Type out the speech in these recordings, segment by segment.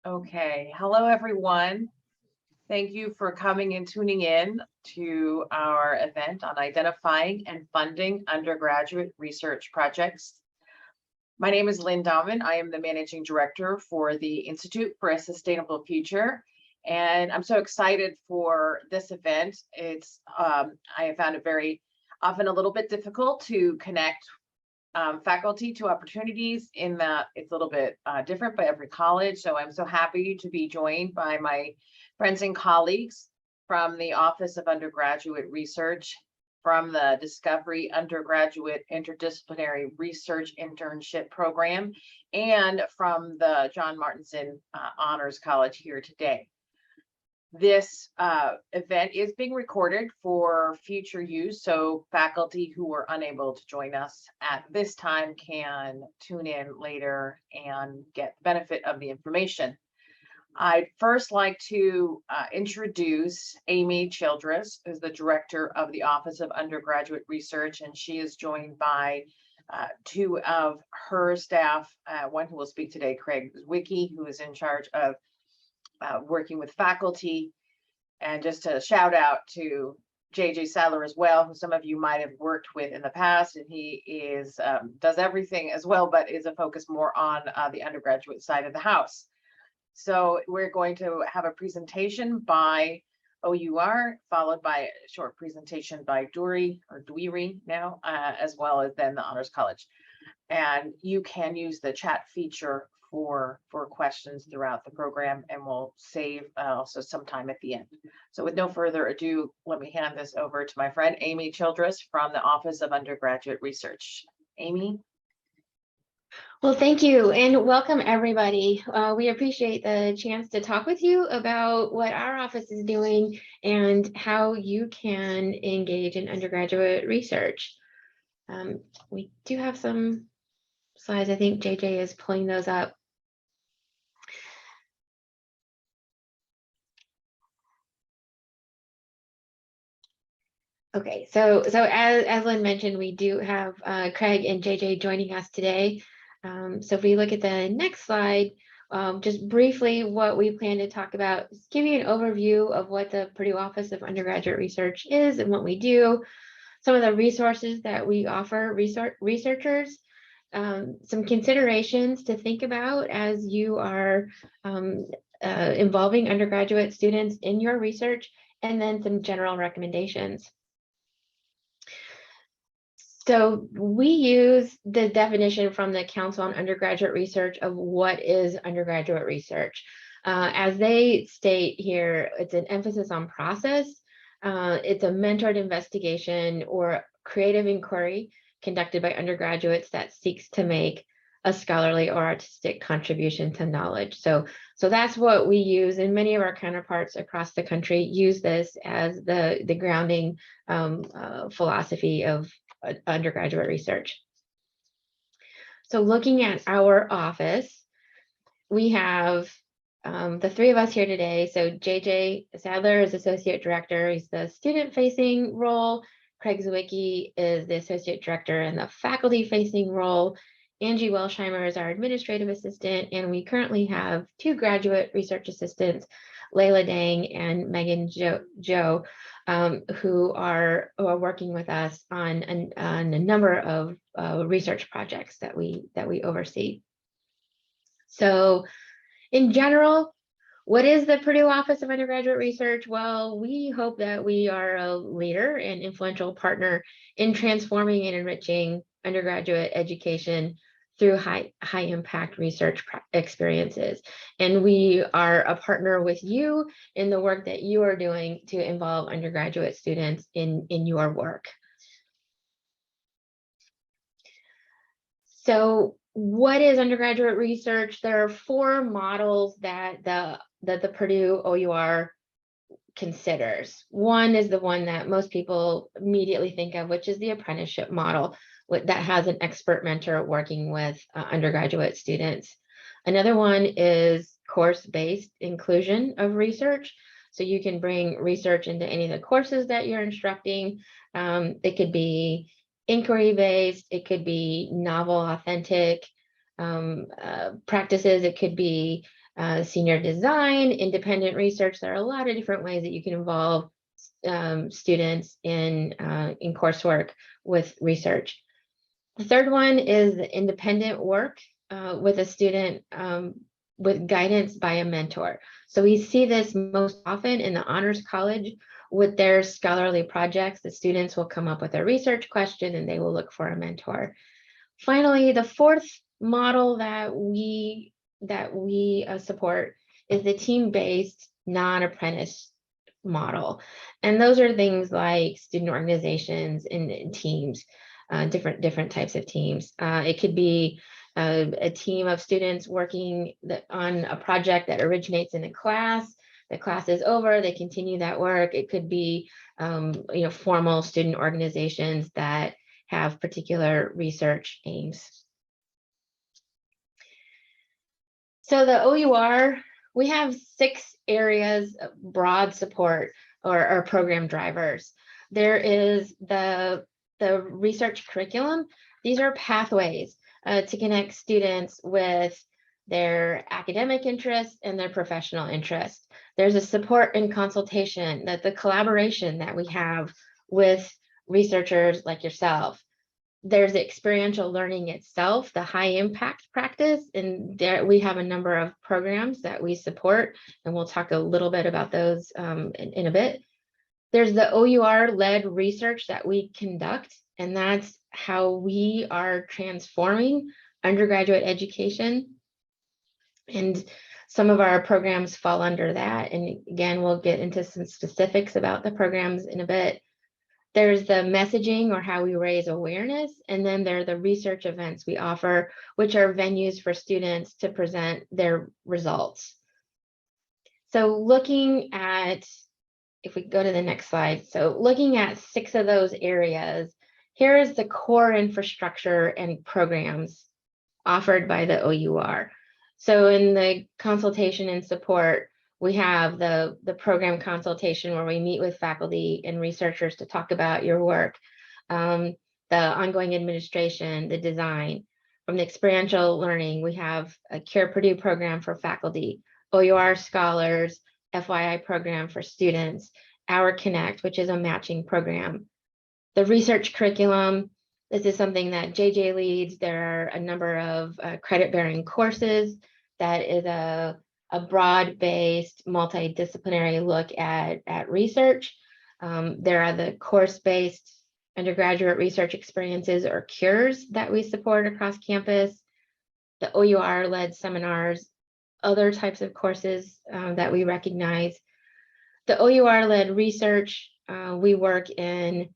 Okay, hello everyone. Thank you for coming and tuning in to our event on identifying and funding undergraduate research projects. My name is Lynn Dahman. I am the Managing Director for the Institute for a Sustainable Future. And I'm so excited for this event. I have found it very often a little bit difficult to connect faculty to opportunities in that it's a little bit different by every college. So I'm so happy to be joined by my friends and colleagues from the Office of Undergraduate Research, from the Discovery Undergraduate Interdisciplinary Research Internship Program, and from the John Martinson Honors College here today. This event is being recorded for future use, so faculty who were unable to join us at this time can tune in later and get the benefit of the information. I'd first like to introduce Amy Childress, who's the Director of the Office of Undergraduate Research, and she is joined by two of her staff, one who will speak today, Craig Zwicky, who is in charge of working with faculty, and just a shout out to JJ Sadler as well, who some of you might have worked with in the past, and he is does everything as well, but is a focus more on the undergraduate side of the house. So we're going to have a presentation by OUR, followed by a short presentation by DURI or DURI now, as well as then the Honors College. And you can use the chat feature for questions throughout the program, and we'll save also some time at the end. So with no further ado, let me hand this over to my friend Amy Childress from the Office of Undergraduate Research. Amy. Well, thank you and welcome everybody. We appreciate the chance to talk with you about what our office is doing and how you can engage in undergraduate research. We do have some slides. I think JJ is pulling those up. Okay, so as Lynn mentioned, we do have Craig and JJ joining us today. So if we look at the next slide, just briefly what we plan to talk about is give you an overview of what the Purdue Office of Undergraduate Research is and what we do, some of the resources that we offer researchers, some considerations to think about as you are involving undergraduate students in your research, and then some general recommendations. So we use the definition from the Council on Undergraduate Research of what is undergraduate research. As they state here, it's an emphasis on process. It's a mentored investigation or creative inquiry conducted by undergraduates that seeks to make a scholarly or artistic contribution to knowledge. So that's what we use, and many of our counterparts across the country use this as the grounding philosophy of undergraduate research. So looking at our office, we have the three of us here today. So JJ Sadler is Associate Director. He's the student-facing role. Craig Zwicky is the Associate Director in the faculty-facing role. Angie Welsheimer is our Administrative Assistant, and we currently have two graduate research assistants, Layla Dang and Megan Joe, who are working with us on a number of research projects that we oversee. So in general, what is the Purdue Office of Undergraduate Research? Well, we hope that we are a leader and influential partner in transforming and enriching undergraduate education through high impact research experiences. And we are a partner with you in the work that you are doing to involve undergraduate students in your work. So what is undergraduate research? There are four models that the Purdue OUR considers. One is the one that most people immediately think of, which is the apprenticeship model that has an expert mentor working with undergraduate students. Another one is course-based inclusion of research. So you can bring research into any of the courses that you're instructing. It could be inquiry-based, it could be novel, authentic practices, it could be senior design, independent research. There are a lot of different ways that you can involve students in coursework with research. The third one is the independent work with a student with guidance by a mentor. So we see this most often in the Honors College with their scholarly projects. The students will come up with a research question and they will look for a mentor. Finally, the fourth model that we support is the team-based non-apprentice model. And those are things like student organizations and teams, different types of teams. It could be a team of students working on a project that originates in a class. The class is over, they continue that work. It could be formal student organizations that have particular research aims. So the OUR, we have 6 areas of broad support or program drivers. There is the research curriculum. These are pathways to connect students with their academic interests and their professional interests. There's a support and consultation, that the collaboration that we have with researchers like yourself. There's the experiential learning itself, the high impact practice, and there we have a number of programs that we support, and we'll talk a little bit about those in a bit. There's the OUR-led research that we conduct, and that's how we are transforming undergraduate education. And some of our programs fall under that. And again, we'll get into some specifics about the programs in a bit. There's the messaging, or how we raise awareness, and then there are the research events we offer, which are venues for students to present their results. So looking at, if we go to the next slide, so looking at 6 of those areas, here is the core infrastructure and programs offered by the OUR. So in the consultation and support, we have the program consultation, where we meet with faculty and researchers to talk about your work, the ongoing administration, the design. From the experiential learning, we have a Cure Purdue program for faculty, OUR scholars, FYI program for students, Our Connect, which is a matching program. The research curriculum, this is something that JJ leads. There are a number of credit-bearing courses that is a broad-based, multidisciplinary look at research. There are the course-based undergraduate research experiences, or CURES, that we support across campus, the OUR-led seminars, other types of courses that we recognize. The OUR-led research, we work in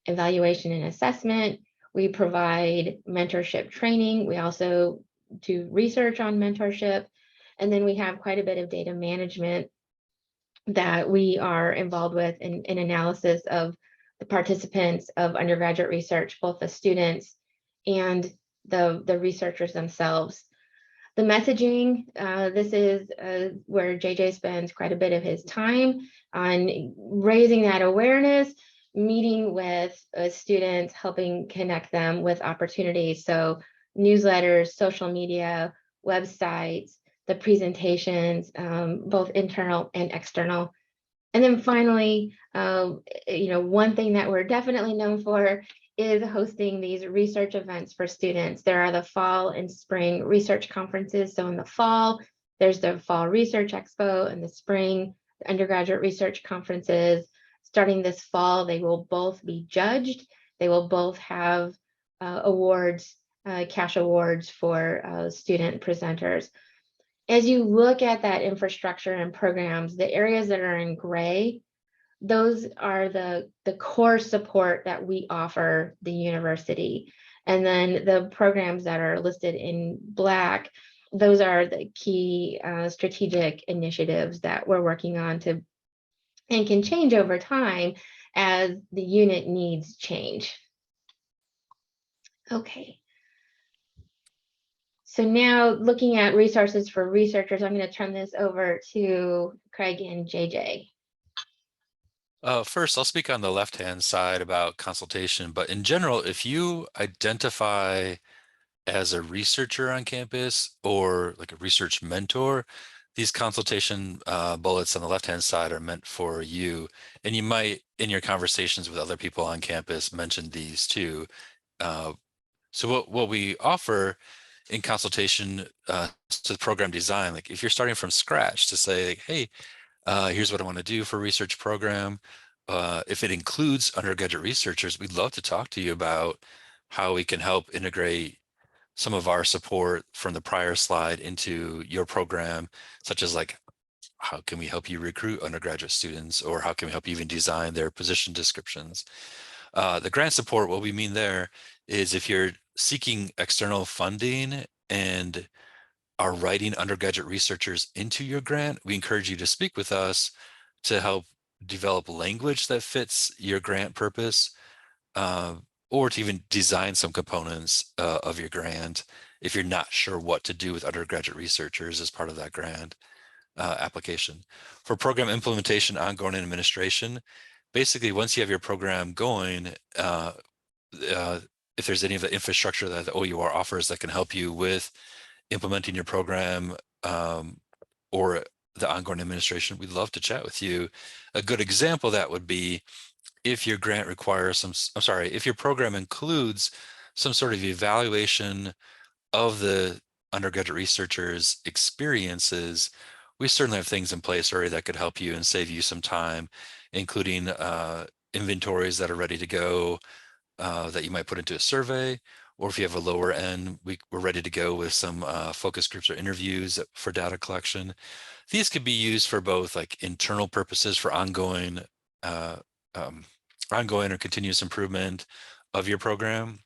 evaluation and assessment. We provide mentorship training. We also do research on mentorship. And then we have quite a bit of data management that we are involved with in analysis of the participants of undergraduate research, both the students and the researchers themselves. The messaging, this is where JJ spends quite a bit of his time on raising that awareness, meeting with students, helping connect them with opportunities. So newsletters, social media, websites, the presentations, both internal and external. And then finally, one thing that we're definitely known for is hosting these research events for students. There are the fall and spring research conferences. So in the fall, there's the Fall Research Expo, and the spring, the undergraduate research conferences. Starting this fall, they will both be judged. They will both have awards, cash awards for student presenters. As you look at that infrastructure and programs, the areas that are in gray, those are the core support that we offer the university. And then the programs that are listed in black, those are the key strategic initiatives that we're working on and can change over time as the unit needs change. Okay. So now looking at resources for researchers, I'm going to turn this over to Craig and JJ. First, I'll speak on the left-hand side about consultation, but in general, if you identify as a researcher on campus or like a research mentor, these consultation bullets on the left-hand side are meant for you, and you might, in your conversations with other people on campus, mention these too. So what we offer in consultation to the program design, like if you're starting from scratch to say, like, hey, here's what I want to do for research program. If it includes undergraduate researchers, we'd love to talk to you about how we can help integrate some of our support from the prior slide into your program, such as like, how can we help you recruit undergraduate students, or how can we help you even design their position descriptions? The grant support, what we mean there is if you're seeking external funding and are writing undergraduate researchers into your grant, we encourage you to speak with us to help develop language that fits your grant purpose, or to even design some components of your grant if you're not sure what to do with undergraduate researchers as part of that grant application. For program implementation, ongoing administration, basically once you have your program going, if there's any of the infrastructure that the OUR offers that can help you with implementing your program or the ongoing administration, we'd love to chat with you. A good example of that would be if your grant requires if your program includes some sort of evaluation of the undergraduate researchers' experiences, we certainly have things in place already that could help you and save you some time, including inventories that are ready to go that you might put into a survey, or if you have a lower end, we're ready to go with some focus groups or interviews for data collection. These could be used for both like internal purposes for ongoing or continuous improvement of your program,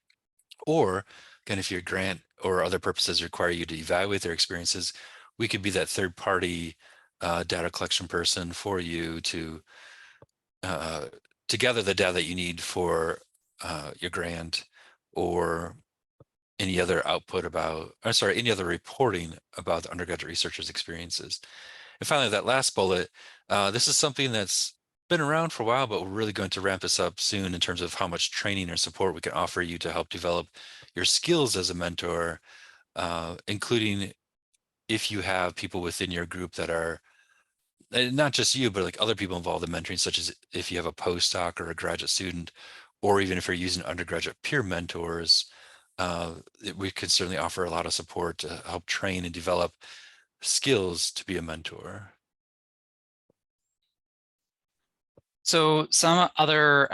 or again, if your grant or other purposes require you to evaluate their experiences, we could be that third party data collection person for you to gather the data that you need for your grant, or any other output about, any other reporting about the undergraduate researchers' experiences. And finally, that last bullet, this is something that's been around for a while, but we're really going to ramp this up soon in terms of how much training or support we can offer you to help develop your skills as a mentor, including if you have people within your group that are not just you, but like other people involved in mentoring, such as if you have a postdoc or a graduate student, or even if you're using undergraduate peer mentors, we could certainly offer a lot of support to help train and develop skills to be a mentor. So some other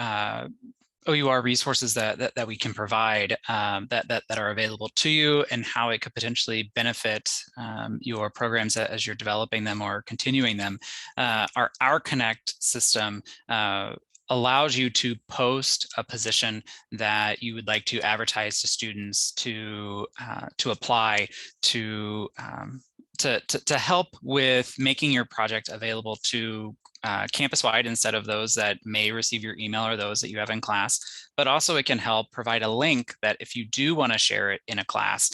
OUR resources that we can provide that are available to you, and how it could potentially benefit your programs as you're developing them or continuing them. Our Connect system allows you to post a position that you would like to advertise to students to apply to help with making your project available to campus-wide instead of those that may receive your email or those that you have in class. But also it can help provide a link that if you do want to share it in a class,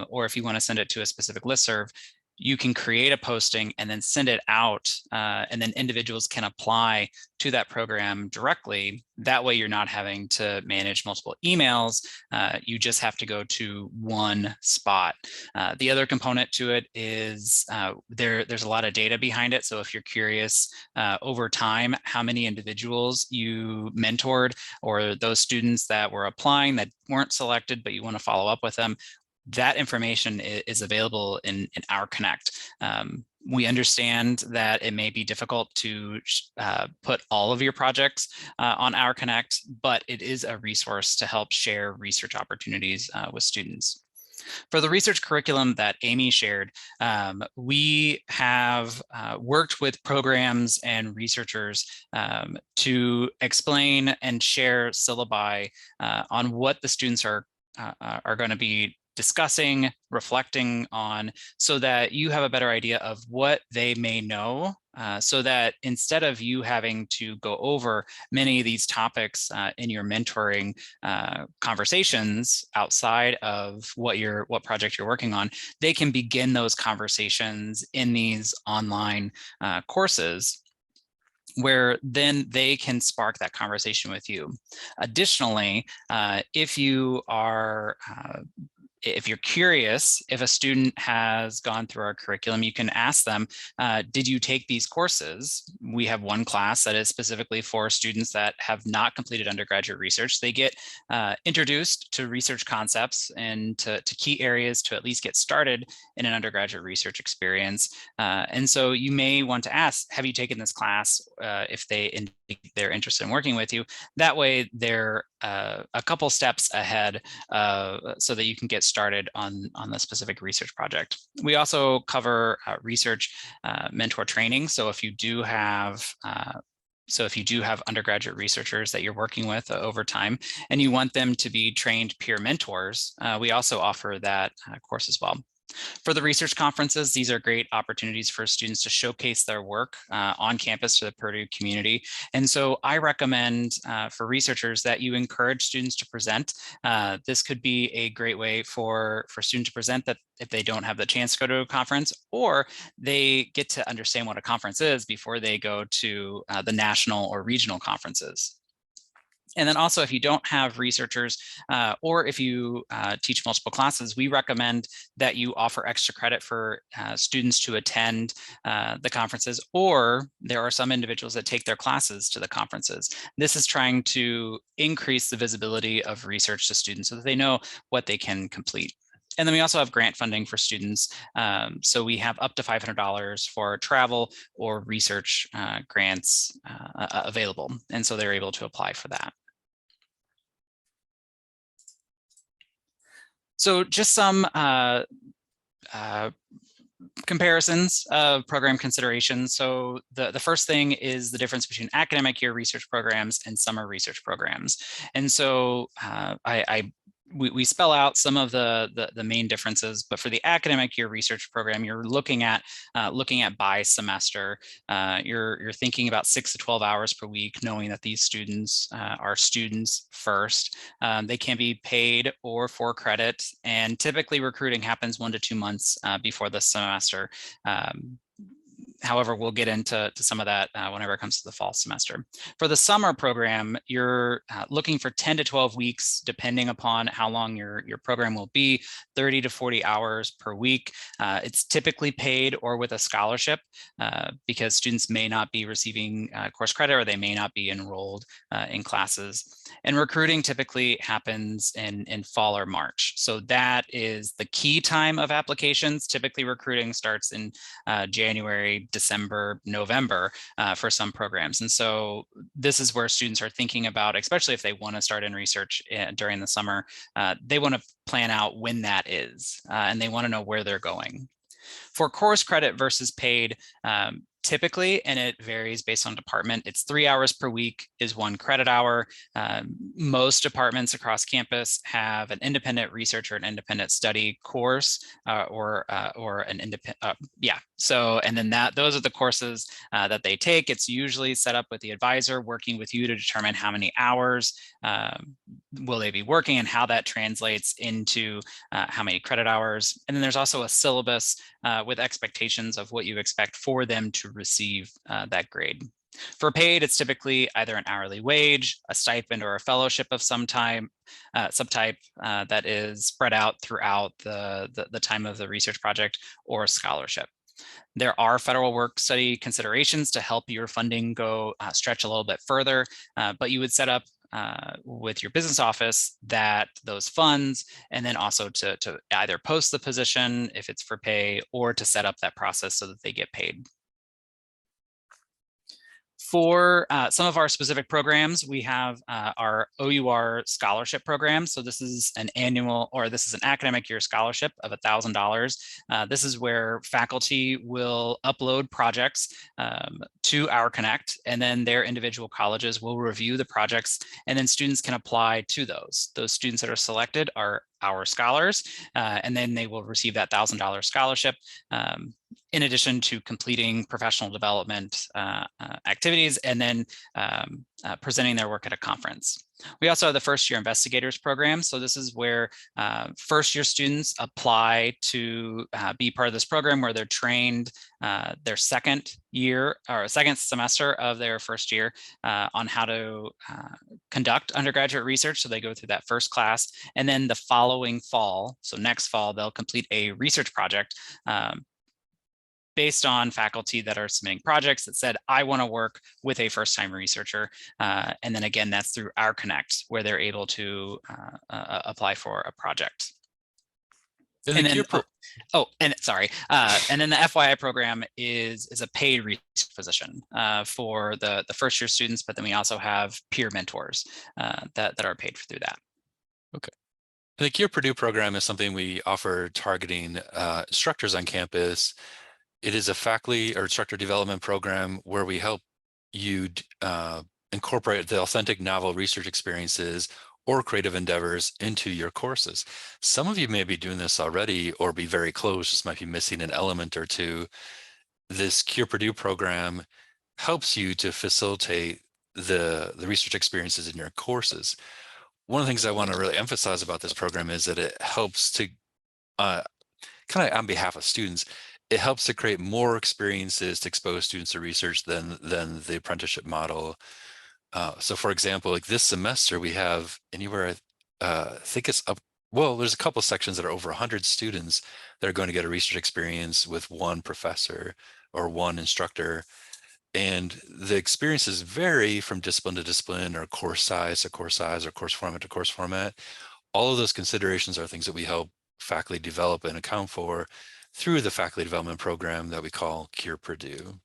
or if you want to send it to a specific listserv, you can create a posting and then send it out, and then individuals can apply to that program directly. That way you're not having to manage multiple emails. You just have to go to one spot. The other component to it is there's a lot of data behind it. So if you're curious over time how many individuals you mentored, or those students that were applying that weren't selected but you want to follow up with them, that information is available in our Connect. We understand that it may be difficult to put all of your projects on our Connect, but it is a resource to help share research opportunities with students. For the research curriculum that Amy shared, we have worked with programs and researchers to explain and share syllabi on what the students are going to be discussing, reflecting on, so that you have a better idea of what they may know, so that instead of you having to go over many of these topics in your mentoring conversations outside of what project you're working on, they can begin those conversations in these online courses, where then they can spark that conversation with you. Additionally, if you are if you're curious, if a student has gone through our curriculum, you can ask them, did you take these courses? We have one class that is specifically for students that have not completed undergraduate research. They get introduced to research concepts and to key areas to at least get started in an undergraduate research experience. And so you may want to ask, have you taken this class, if they're interested in working with you? That way they're a couple steps ahead so that you can get started on the specific research project. We also cover research mentor training. So if you do have undergraduate researchers that you're working with over time and you want them to be trained peer mentors, we also offer that course as well. For the research conferences, these are great opportunities for students to showcase their work on campus to the Purdue community. And so I recommend for researchers that you encourage students to present. This could be a great way for students to present that if they don't have the chance to go to a conference, or they get to understand what a conference is before they go to the national or regional conferences. And then also, if you don't have researchers or if you teach multiple classes, we recommend that you offer extra credit for students to attend the conferences, or there are some individuals that take their classes to the conferences. This is trying to increase the visibility of research to students so that they know what they can complete. And then we also have grant funding for students. So we have up to $500 for travel or research grants available. And so they're able to apply for that. So just some comparisons of program considerations. So the first thing is the difference between academic year research programs and summer research programs. And so we spell out some of the main differences, but for the academic year research program, you're looking at by semester. You're thinking about 6 to 12 hours per week, knowing that these students are students first. They can be paid or for credit, and typically recruiting happens 1 to 2 months before the semester. However, we'll get into some of that whenever it comes to the fall semester. For the summer program, you're looking for 10 to 12 weeks, depending upon how long your program will be, 30 to 40 hours per week. It's typically paid or with a scholarship because students may not be receiving course credit, or they may not be enrolled in classes. And recruiting typically happens in fall or March. So that is the key time of applications. Typically recruiting starts in January, December, November for some programs. And so this is where students are thinking about, especially if they want to start in research during the summer, they want to plan out when that is, and they want to know where they're going. For course credit versus paid, typically, and it varies based on department, it's 3 hours per week is 1 credit hour. Most departments across campus have an independent research or an independent study course or an independent, So, and then those are the courses that they take. It's usually set up with the advisor working with you to determine how many hours will they be working and how that translates into how many credit hours. And then there's also a syllabus with expectations of what you expect for them to receive that grade. For paid, it's typically either an hourly wage, a stipend, or a fellowship of some subtype that is spread out throughout the time of the research project, or a scholarship. There are federal work study considerations to help your funding go stretch a little bit further, but you would set up with your business office those funds, and then also to either post the position if it's for pay, or to set up that process so that they get paid. For some of our specific programs, we have our OUR scholarship program. So this is an academic year scholarship of $1,000. This is where faculty will upload projects to our Connect, and then their individual colleges will review the projects, and then students can apply to those. Those students that are selected are our scholars, and then they will receive that $1,000 scholarship, in addition to completing professional development activities, and then presenting their work at a conference. We also have the first year investigators program. So this is where first year students apply to be part of this program, where they're trained their second year or second semester of their first year on how to conduct undergraduate research. So they go through that first class, and then the following fall, so next fall, they'll complete a research project based on faculty that are submitting projects that said, I want to work with a first-time researcher. And then again, that's through our Connect, where they're able to apply for a project. And then, and then the FYI program is a paid research position for the first year students, but then we also have peer mentors that are paid through that. Okay. The Here Purdue program is something we offer targeting instructors on campus. It is a faculty or instructor development program where we help you incorporate the authentic novel research experiences or creative endeavors into your courses. Some of you may be doing this already or be very close, just might be missing an element or two. This Here Purdue program helps you to facilitate the research experiences in your courses. One of the things I want to really emphasize about this program is that it helps to, kind of on behalf of students, it helps to create more experiences to expose students to research than the apprenticeship model. So for example, like this semester, we have anywhere, I think it's up, well, there's a couple of sections that are over 100 students that are going to get a research experience with one professor or one instructor. And the experiences vary from discipline to discipline, or course size to course size, or course format to course format. All of those considerations are things that we help faculty develop and account for through the faculty development program that we call Here Purdue.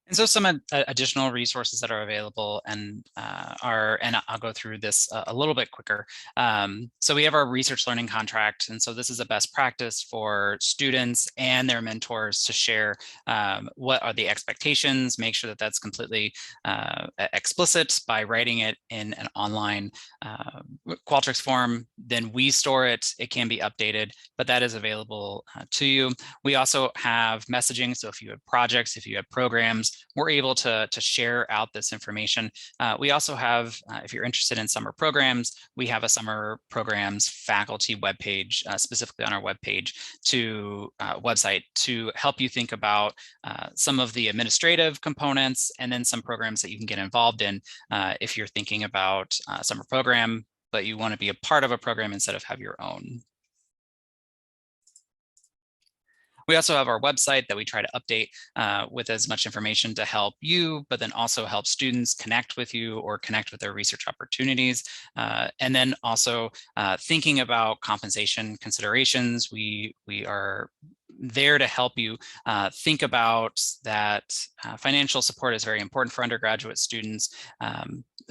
And so some additional resources that are available and I'll go through this a little bit quicker. So we have our research learning contract. And so this is a best practice for students and their mentors to share what are the expectations, make sure that that's completely explicit by writing it in an online Qualtrics form. Then we store it. It can be updated, but that is available to you. We also have messaging. So if you have projects, if you have programs, we're able to share out this information. We also have, if you're interested in summer programs, we have a summer programs faculty webpage, specifically on our webpage website to help you think about some of the administrative components, and then some programs that you can get involved in if you're thinking about a summer program, but you want to be a part of a program instead of have your own. We also have our website that we try to update with as much information to help you, but then also help students connect with you or connect with their research opportunities. And then also thinking about compensation considerations. We are there to help you think about that. Financial support is very important for undergraduate students.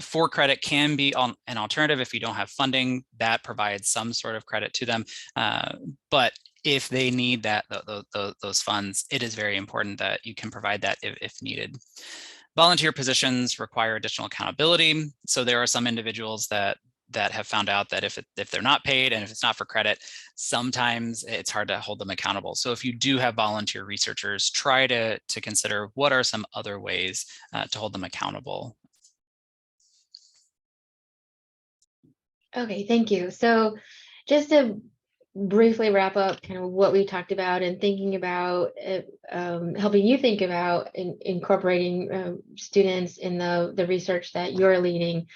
For credit can be an alternative if you don't have funding that provides some sort of credit to them. But if they need those funds, it is very important that you can provide that if needed. Volunteer positions require additional accountability. So there are some individuals that have found out that if they're not paid and if it's not for credit, sometimes it's hard to hold them accountable. So if you do have volunteer researchers, try to consider what are some other ways to hold them accountable. Okay, thank you. So just to briefly wrap up kind of what we talked about and thinking about helping you think about incorporating students in the research that you're leading.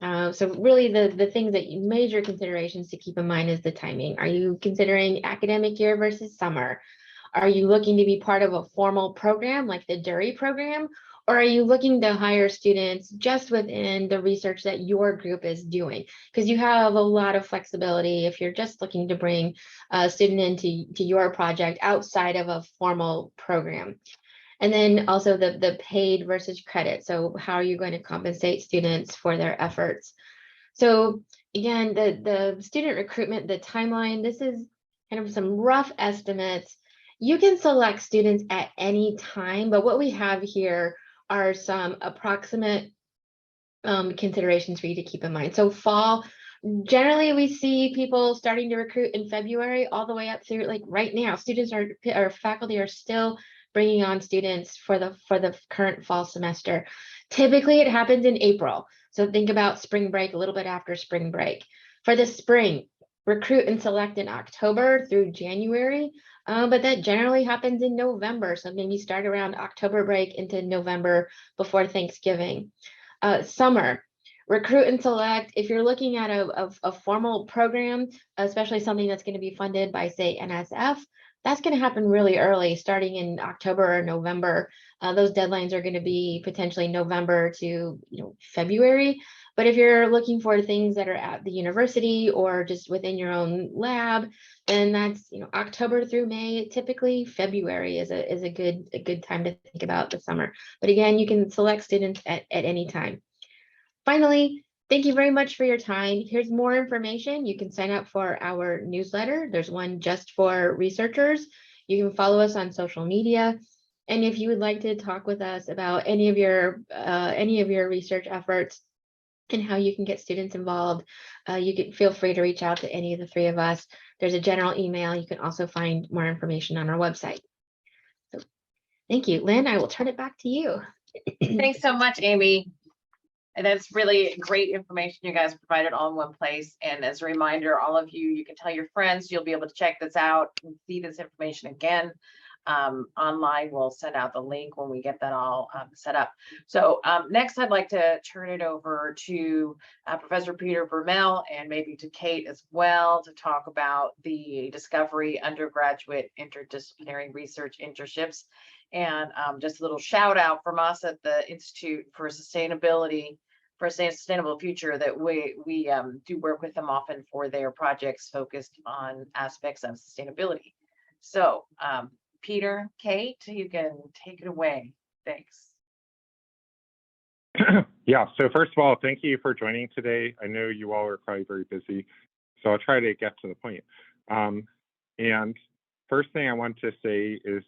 So really the things that major considerations to keep in mind is the timing. Are you considering academic year versus summer? Are you looking to be part of a formal program like the DURI program? Or are you looking to hire students just within the research that your group is doing? Because you have a lot of flexibility if you're just looking to bring a student into your project outside of a formal program. And then also the paid versus credit. So how are you going to compensate students for their efforts? So again, the student recruitment, the timeline, this is kind of some rough estimates. You can select students at any time, but what we have here are some approximate considerations for you to keep in mind. So fall, generally we see people starting to recruit in February all the way up through like right now. Students or faculty are still bringing on students for the current fall semester. Typically, it happens in April. So think about spring break, a little bit after spring break. For the spring, recruit and select in October through January, but that generally happens in November. So maybe start around October break into November before Thanksgiving. Summer, recruit and select. If you're looking at a formal program, especially something that's going to be funded by, say, NSF, that's going to happen really early, starting in October or November. Those deadlines are going to be potentially November to February. But if you're looking for things that are at the university or just within your own lab, then that's October through May. Typically, February is a good time to think about the summer. But again, you can select students at any time. Finally, thank you very much for your time. Here's more information. You can sign up for our newsletter. There's one just for researchers. You can follow us on social media. And if you would like to talk with us about any of your research efforts and how you can get students involved, you can feel free to reach out to any of the three of us. There's a general email. You can also find more information on our website. So thank you. Lynn, I will turn it back to you. Thanks so much, Amy. And that's really great information you guys provided all in one place. And as a reminder, all of you, you can tell your friends, you'll be able to check this out and see this information again online. We'll send out the link when we get that all set up. So next, I'd like to turn it over to Professor Peter Vermel and maybe to Kate as well to talk about the Discovery Undergraduate Interdisciplinary Research Internships. And just a little shout out from us at the Institute for Sustainability, for a Sustainable Future, that we do work with them often for their projects focused on aspects of sustainability. So Peter, Kate, you can take it away. Thanks. Yeah, so first of all, thank you for joining today. I know you all are probably very busy, so I'll try to get to the point. And first thing I want to say is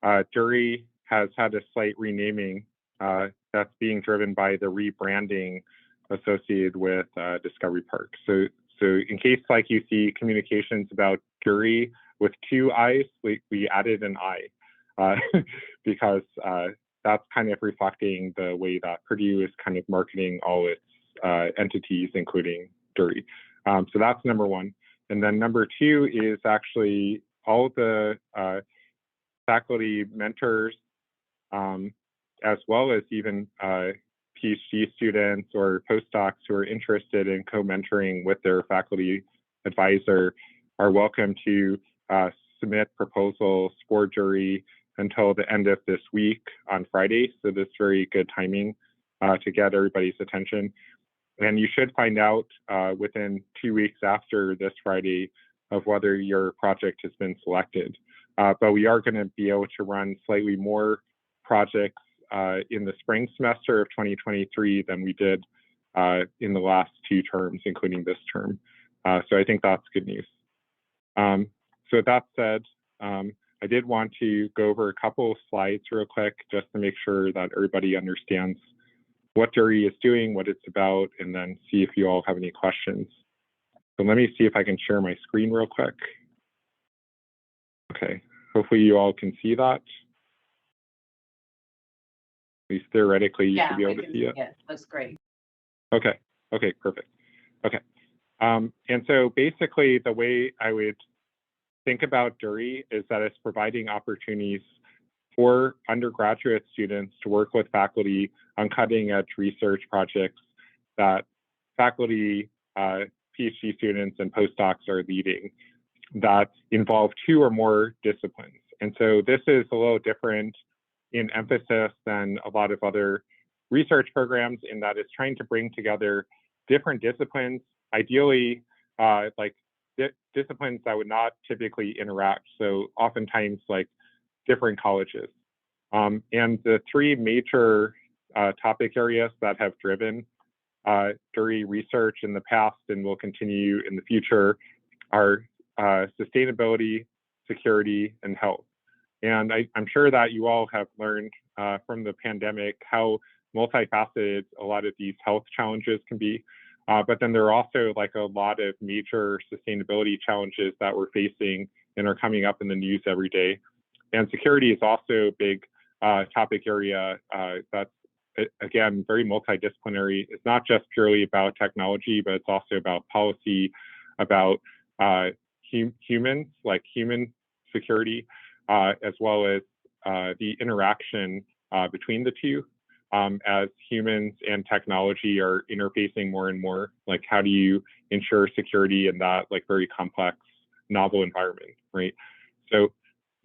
DURI has had a slight renaming that's being driven by the rebranding associated with Discovery Park. So in case like you see communications about DURI with two I's, we added an I because that's kind of reflecting the way that Purdue is kind of marketing all its entities, including DURI. So that's number one. And then number two is actually all the faculty mentors, as well as even PhD students or postdocs who are interested in co-mentoring with their faculty advisor are welcome to submit proposals for DURI until the end of this week on Friday. So this is very good timing to get everybody's attention. And you should find out within 2 weeks after this Friday of whether your project has been selected. But we are going to be able to run slightly more projects in the spring semester of 2023 than we did in the last 2 terms, including this term. So I think that's good news. So with that said, I did want to go over a couple of slides real quick just to make sure that everybody understands what DURI is doing, what it's about, and then see if you all have any questions. So let me see if I can share my screen real quick. Okay, hopefully you all can see that. At least theoretically, you should be able to see it. Yeah, looks great. Okay, perfect. Okay, and so basically the way I would think about DURI is that it's providing opportunities for undergraduate students to work with faculty on cutting edge research projects that faculty, PhD students, and postdocs are leading that involve 2 or more disciplines. And so this is a little different in emphasis than a lot of other research programs in that it's trying to bring together different disciplines, ideally like disciplines that would not typically interact. So oftentimes like different colleges. And the 3 major topic areas that have driven DURI research in the past and will continue in the future are sustainability, security, and health. And I'm sure that you all have learned from the pandemic how multifaceted a lot of these health challenges can be. But then there are also like a lot of major sustainability challenges that we're facing and are coming up in the news every day. And security is also a big topic area that's, again, very multidisciplinary. It's not just purely about technology, but it's also about policy, about humans, like human security, as well as the interaction between the two. As humans and technology are interfacing more and more, like how do you ensure security in that like very complex, novel environment, right? So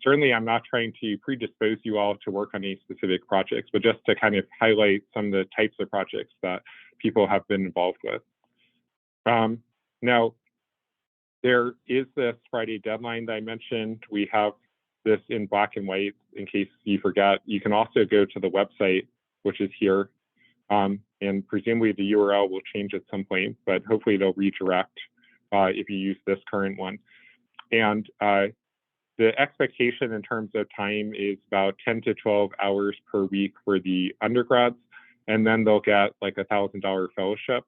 certainly I'm not trying to predispose you all to work on any specific projects, but just to kind of highlight some of the types of projects that people have been involved with. Now, there is this Friday deadline that I mentioned. We have this in black and white in case you forget. You can also go to the website, which is here. And presumably the URL will change at some point, but hopefully it'll redirect if you use this current one. And the expectation in terms of time is about 10 to 12 hours per week for the undergrads, and then they'll get like a $1,000 fellowship.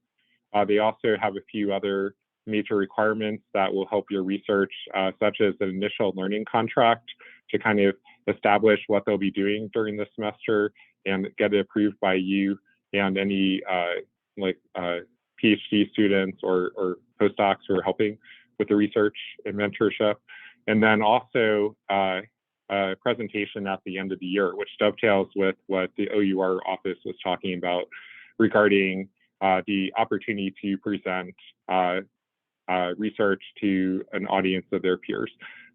They also have a few other major requirements that will help your research, such as an initial learning contract to kind of establish what they'll be doing during the semester and get it approved by you and any PhD students or postdocs who are helping with the research and mentorship. And then also a presentation at the end of the year, which dovetails with what the OUR office was talking about regarding the opportunity to present research to an audience of their peers.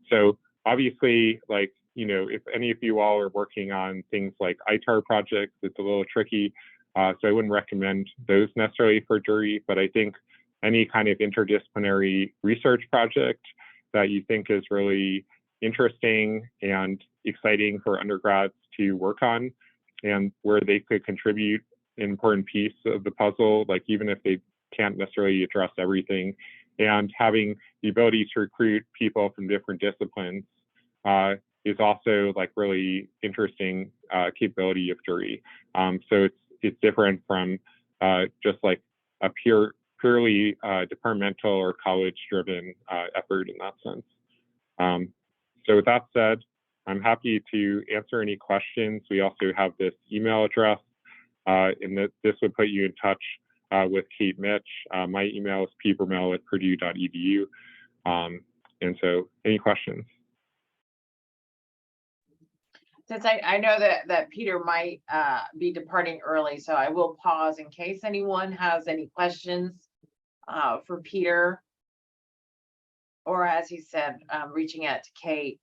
So obviously, like, you know, if any of you all are working on things like ITAR projects, it's a little tricky. So I wouldn't recommend those necessarily for DURI, but I think any kind of interdisciplinary research project that you think is really interesting and exciting for undergrads to work on and where they could contribute an important piece of the puzzle, like even if they can't necessarily address everything, and having the ability to recruit people from different disciplines is also like really interesting capability of DURI. So it's different from just like a purely departmental or college-driven effort in that sense. So with that said, I'm happy to answer any questions. We also have this email address, and this would put you in touch with Kate Mitch. My email is pbermel@purdue.edu. And so any questions? Since I know that Peter might be departing early, so I will pause in case anyone has any questions for Peter. Or as he said, reaching out to Kate.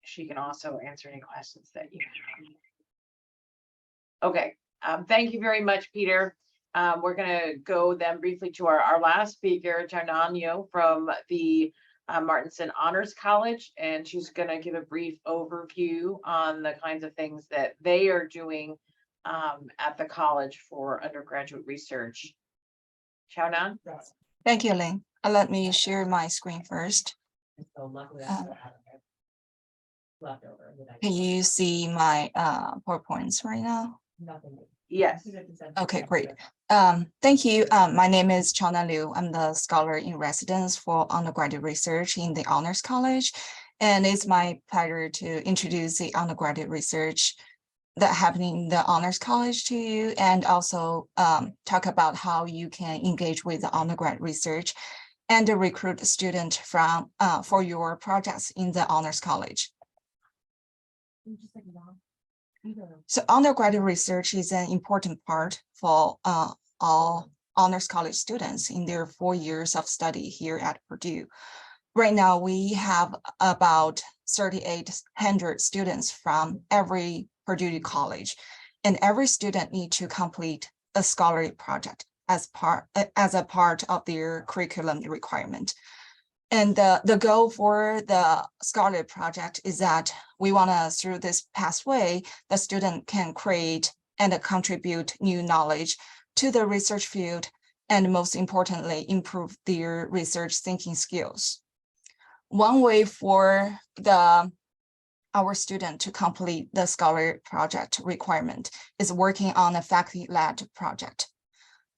She can also answer any questions that you have. Okay, thank you very much, Peter. We're gonna go then briefly to our last speaker, John from the Martinson Honors College, and she's going to give a brief overview on the kinds of things that they are doing at the college for undergraduate research. Xiaonan? Thank you, Lynn. Let me share my screen first. Can you see my PowerPoints right now? Yes. Okay, great. Thank you. My name is Chaona Liu. I'm the scholar in residence for undergraduate research in the Honors College. And it's my pleasure to introduce the undergraduate research that happening in the Honors College to you, and also talk about how you can engage with the undergrad research and recruit students from for your projects in the Honors College. So undergraduate research is an important part for all Honors College students in their 4 years of study here at Purdue. Right now, we have about 3,800 students from every Purdue college, and every student needs to complete a scholarly project as a part of their curriculum requirement. And the goal for the scholarly project is that we want to, through this pathway, the student can create and contribute new knowledge to the research field, and most importantly, improve their research thinking skills. One way for our student to complete the scholarly project requirement is working on a faculty-led project.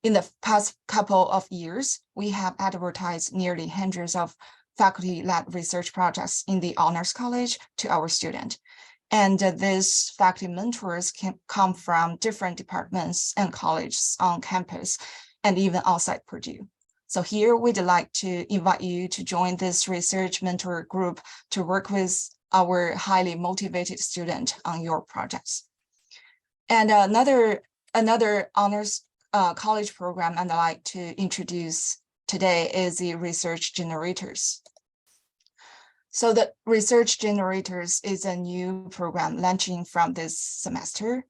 In the past couple of years, we have advertised nearly hundreds of faculty-led research projects in the Honors College to our student. And these faculty mentors can come from different departments and colleges on campus and even outside Purdue. So here we'd like to invite you to join this research mentor group to work with our highly motivated student on your projects. And another honors college program I'd like to introduce today is the research generators. So the research generators is a new program launching from this semester.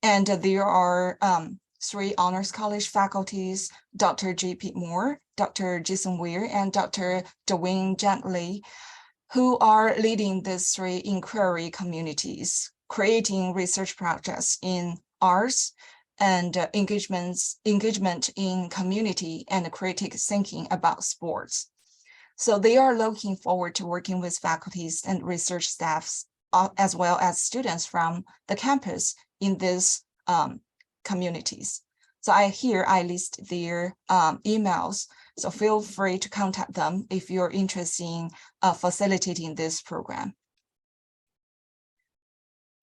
And there are 3 honors college faculties, Dr. J.P. Moore, Dr. Jason Weir, and Dr. Dwayne Gently, who are leading these 3 inquiry communities, creating research projects in arts and engagement in community and critical thinking about sports. So they are looking forward to working with faculties and research staffs, as well as students from the campus in these communities. So I list their emails. So feel free to contact them if you're interested in facilitating this program.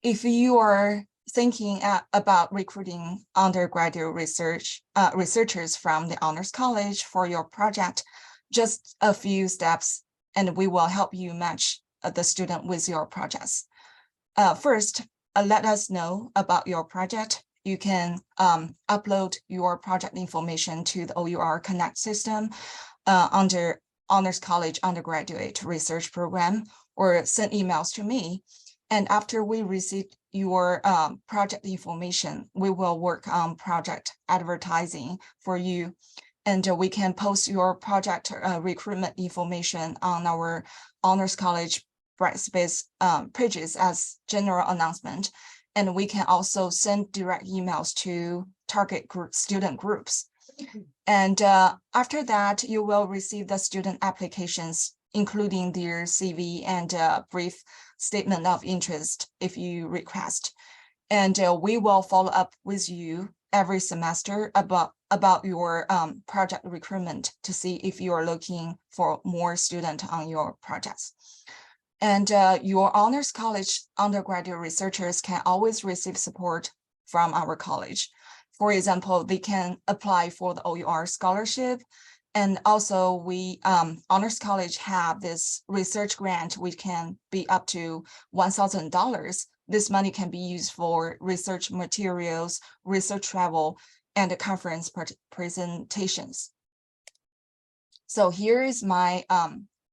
If you are thinking about recruiting undergraduate researchers from the Honors College for your project, just a few steps, and we will help you match the student with your projects. First, let us know about your project. You can upload your project information to the OUR Connect system under Honors College Undergraduate Research Program, or send emails to me. And after we receive your project information, we will work on project advertising for you. And we can post your project recruitment information on our Honors College Brightspace pages as general announcement. And we can also send direct emails to target student groups. And after that, you will receive the student applications, including their CV and brief statement of interest if you request. And we will follow up with you every semester about your project recruitment to see if you are looking for more students on your projects. And your Honors College undergraduate researchers can always receive support from our college. For example, they can apply for the OUR scholarship. And also we, Honors College have this research grant, which can be up to $1,000. This money can be used for research materials, research travel, and conference presentations. So here is my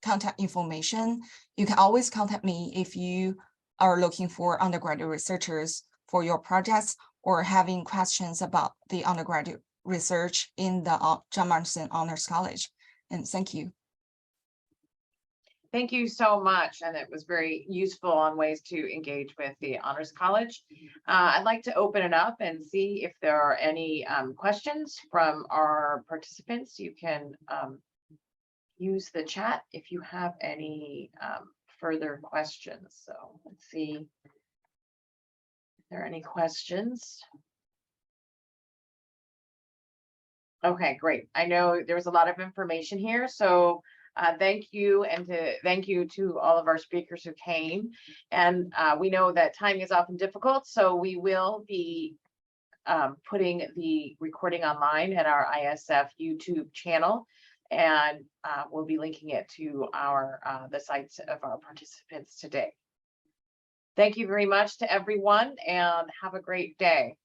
contact information. You can always contact me if you are looking for undergraduate researchers for your projects or having questions about the undergraduate research in the John Martinson Honors College. And thank you. Thank you so much. And it was very useful on ways to engage with the Honors College. I'd like to open it up and see if there are any questions from our participants. You can use the chat if you have any further questions. So let's see if there are any questions. Okay, great. I know there was a lot of information here, so thank you, and thank you to all of our speakers who came. And we know that timing is often difficult, so we will be putting the recording online at our ISF YouTube channel, and we'll be linking it to our the sites of our participants today. Thank you very much to everyone, and have a great day.